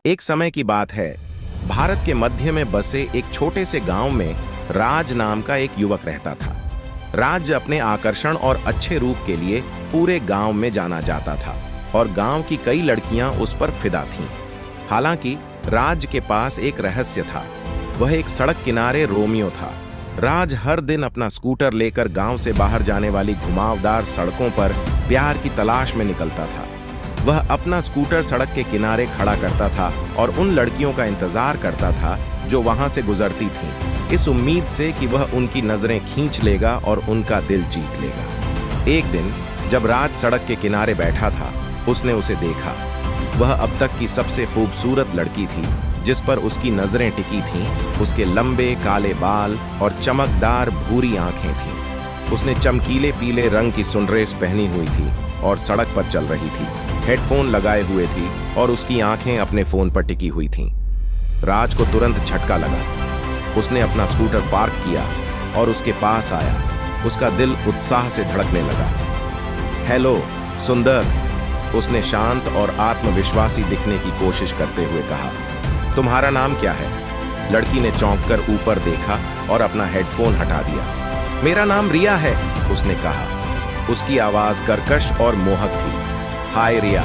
एक समय की बात है। भारत के मध्य में बसे एक छोटे से गांव में राज नाम का एक युवक रहता था। राज अपने आकर्षण और अच्छे रूप के लिए पूरे गांव में जाना जाता था और गांव की कई लड़कियां उस पर फिदा थीं। हालांकि राज के पास एक रहस्य था। वह एक सड़क किनारे रोमियो था। राज हर दिन अपना स्कूटर लेकर गांव से बाहर जाने वाली घुमावदार सड़कों पर प्यार की तलाश में निकलता था। वह अपना स्कूटर सड़क के किनारे खड़ा करता था और उन लड़कियों का इंतजार करता था जो वहां से गुजरती थीं, इस उम्मीद से कि वह उनकी नजरें खींच लेगा और उनका दिल जीत लेगा। एक दिन जब राज सड़क के किनारे बैठा था, उसने उसे देखा। वह अब तक की सबसे खूबसूरत लड़की थी जिस पर उसकी नजरें टिकी थीं। उसके लंबे काले बाल और चमकदार भूरी आंखें थीं। उसने चमकीले पीले रंग की सुनरेस पहनी हुई थी और सड़क पर चल रही थी। हेडफोन लगाए हुए थी और उसकी आंखें अपने फोन पर टिकी हुई थीं। राज को तुरंत झटका लगा। उसने अपना स्कूटर पार्क किया और उसके पास आया। उसका दिल उत्साह से धड़कने लगा। हेलो सुंदर, उसने शांत और आत्मविश्वासी दिखने की कोशिश करते हुए कहा। तुम्हारा नाम क्या है? लड़की ने चौंक कर ऊपर देखा और अपना हेडफोन हटा दिया। मेरा नाम रिया है, उसने कहा। उसकी आवाज कर्कश और मोहक थी। हाय रिया,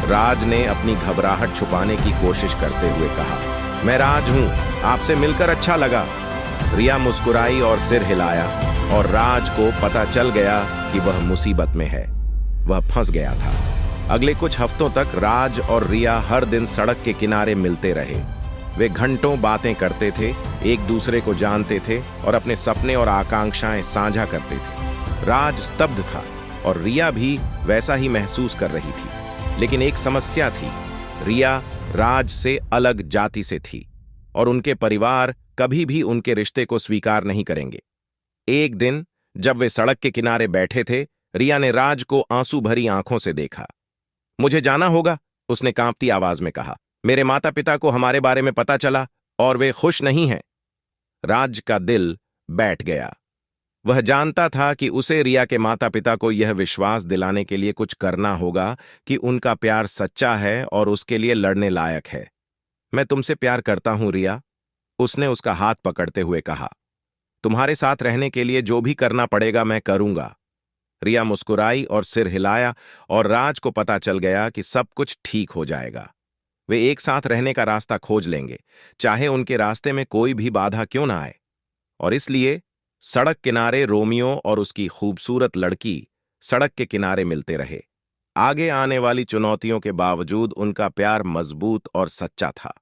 राज ने अपनी घबराहट छुपाने की कोशिश करते हुए कहा। मैं राज हूं, आपसे मिलकर अच्छा लगा। रिया मुस्कुराई और सिर हिलाया और राज को पता चल गया कि वह मुसीबत में है। वह फंस गया था। अगले कुछ हफ्तों तक राज और रिया हर दिन सड़क के किनारे मिलते रहे। वे घंटों बातें करते थे, एक दूसरे को जानते थे और अपने सपने और आकांक्षाएं साझा करते थे। राज स्तब्ध था और रिया भी वैसा ही महसूस कर रही थी। लेकिन एक समस्या थी। रिया राज से अलग जाति से थी और उनके परिवार कभी भी उनके रिश्ते को स्वीकार नहीं करेंगे। एक दिन जब वे सड़क के किनारे बैठे थे, रिया ने राज को आंसू भरी आंखों से देखा। मुझे जाना होगा, उसने कांपती आवाज में कहा। मेरे माता पिता को हमारे बारे में पता चला और वे खुश नहीं हैं। राज का दिल बैठ गया। वह जानता था कि उसे रिया के माता पिता को यह विश्वास दिलाने के लिए कुछ करना होगा कि उनका प्यार सच्चा है और उसके लिए लड़ने लायक है। मैं तुमसे प्यार करता हूं रिया, उसने उसका हाथ पकड़ते हुए कहा। तुम्हारे साथ रहने के लिए जो भी करना पड़ेगा मैं करूंगा। रिया मुस्कुराई और सिर हिलाया और राज को पता चल गया कि सब कुछ ठीक हो जाएगा। वे एक साथ रहने का रास्ता खोज लेंगे, चाहे उनके रास्ते में कोई भी बाधा क्यों ना आए। और इसलिए सड़क किनारे रोमियो और उसकी खूबसूरत लड़की सड़क के किनारे मिलते रहे। आगे आने वाली चुनौतियों के बावजूद उनका प्यार मजबूत और सच्चा था।